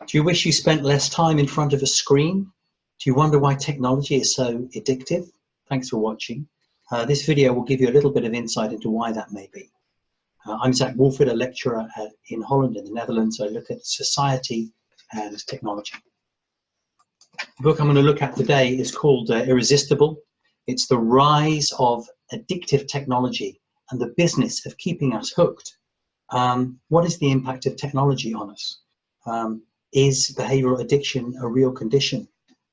Do you wish you spent less time in front of a screen? Do you wonder why technology is so addictive? Thanks for watching. This video will give you a little bit of insight into why that may be. I'm Zac Wolford, a lecturer in Holland in the Netherlands. I look at society and technology. The book I'm going to look at today is called Irresistible. It's the rise of addictive technology and the business of keeping us hooked. What is the impact of technology on us? Is behavioral addiction a real condition?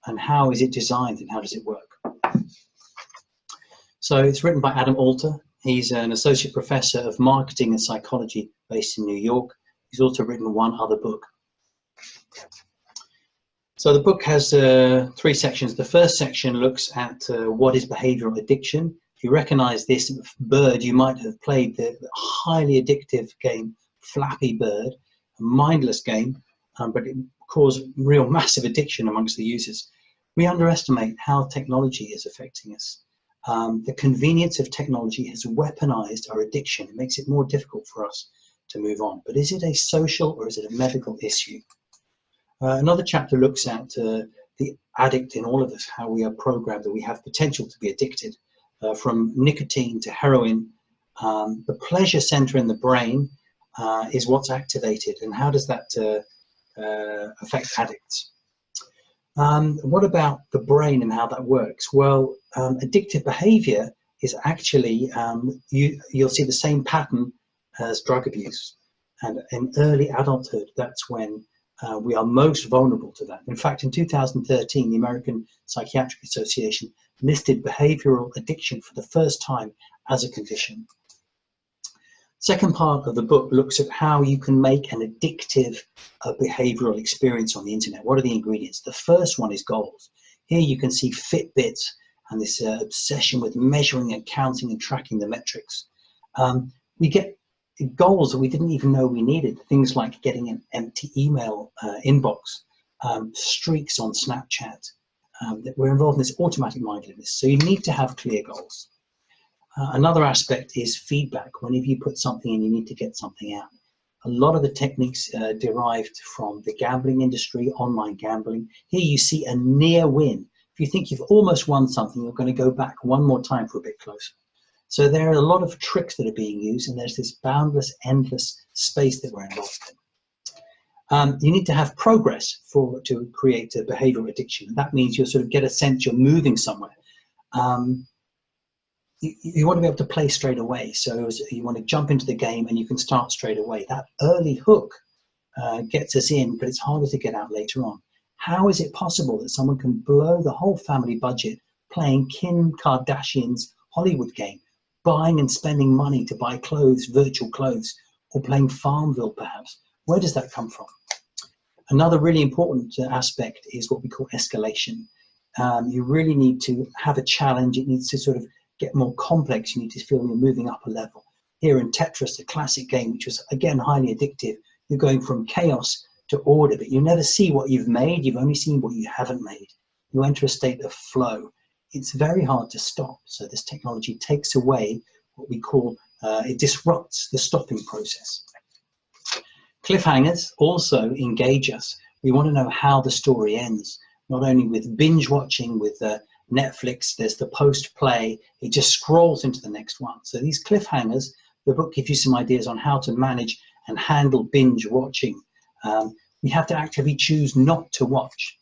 And how is it designed and how does it work? So it's written by Adam Alter. He's an associate professor of marketing and psychology based in New York. He's also written one other book. So the book has three sections. The first section looks at what is behavioral addiction. If you recognize this bird, you might have played the highly addictive game Flappy Bird, a mindless game, but it caused real massive addiction amongst the users. We underestimate how technology is affecting us. The convenience of technology has weaponized our addiction. It makes it more difficult for us to move on. But is it a social or is it a medical issue? Another chapter looks at the addict in all of us, how we are programmed, that we have potential to be addicted, from nicotine to heroin. The pleasure center in the brain is what's activated, and how does that affect addicts? What about the brain and how that works? Well, addictive behavior is actually, you'll see the same pattern as drug abuse. And in early adulthood, that's when we are most vulnerable to that. In fact, in 2013, the American Psychiatric Association listed behavioral addiction for the first time as a condition. Second part of the book looks at how you can make an addictive behavioral experience on the internet. What are the ingredients? The first one is goals. Here you can see Fitbits and this obsession with measuring and counting and tracking the metrics. We get goals that we didn't even know we needed. Things like getting an empty email inbox, streaks on Snapchat. That we're involved in this automatic mindedness. So you need to have clear goals. Another aspect is feedback. Whenever you put something in, you need to get something out. A lot of the techniques derived from the gambling industry, online gambling. Here you see a near win. If you think you've almost won something, you're going to go back one more time for a bit closer. So there are a lot of tricks that are being used, and there's this boundless, endless space that we're involved in. You need to have progress to create a behavioral addiction. That means you'll sort of get a sense you're moving somewhere. You want to be able to play straight away. So you want to jump into the game and you can start straight away. That early hook gets us in, but it's harder to get out later on. How is it possible that someone can blow the whole family budget playing Kim Kardashian's Hollywood game, buying and spending money to buy clothes, virtual clothes, or playing Farmville perhaps? Where does that come from? Another really important aspect is what we call escalation. You really need to have a challenge. It needs to sort of get more complex. You need to feel you're moving up a level. Here in Tetris, a classic game, which was again highly addictive, you're going from chaos to order, but you never see what you've made. You've only seen what you haven't made. You enter a state of flow. It's very hard to stop. So this technology takes away what we call, it disrupts the stopping process. Cliffhangers also engage us. We want to know how the story ends, not only with binge watching, with Netflix, there's the post-play, it just scrolls into the next one. So these cliffhangers, the book gives you some ideas on how to manage and handle binge watching. We have to actively choose not to watch.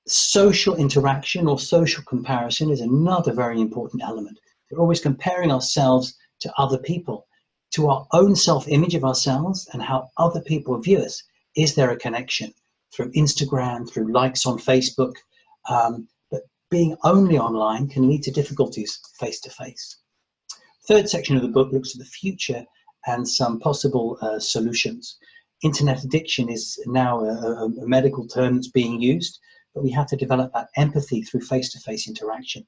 Social interaction or social comparison is another very important element. We're always comparing ourselves to other people, to our own self-image of ourselves and how other people view us. Is there a connection through Instagram, through likes on Facebook? But being only online can lead to difficulties face-to-face. Third section of the book looks at the future and some possible solutions. Internet addiction is now a medical term that's being used, but we have to develop that empathy through face-to-face interaction.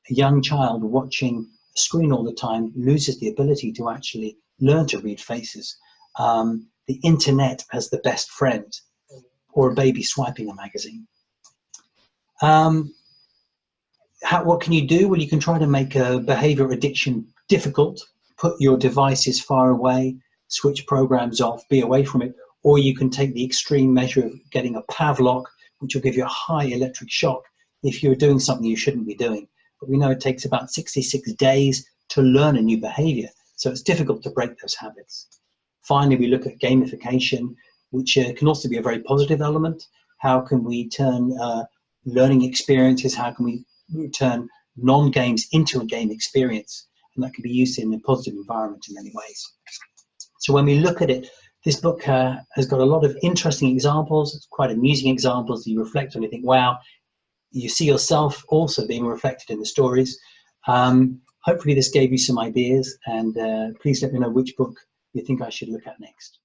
A young child watching a screen all the time loses the ability to actually learn to read faces. The internet as the best friend, or a baby swiping a magazine. What can you do? Well, you can try to make a behavior addiction difficult, put your devices far away, switch programs off, be away from it, or you can take the extreme measure of getting a Pavlok, which will give you a high electric shock if you're doing something you shouldn't be doing. But we know it takes about 66 days to learn a new behavior, so it's difficult to break those habits. Finally, we look at gamification, which can also be a very positive element. How can we turn learning experiences, how can we turn non-games into a game experience? And that can be used in a positive environment in many ways. So when we look at it, this book has got a lot of interesting examples. It's quite amusing examples that you reflect on. You think, wow, you see yourself also being reflected in the stories. Hopefully this gave you some ideas, and please let me know which book you think I should look at next.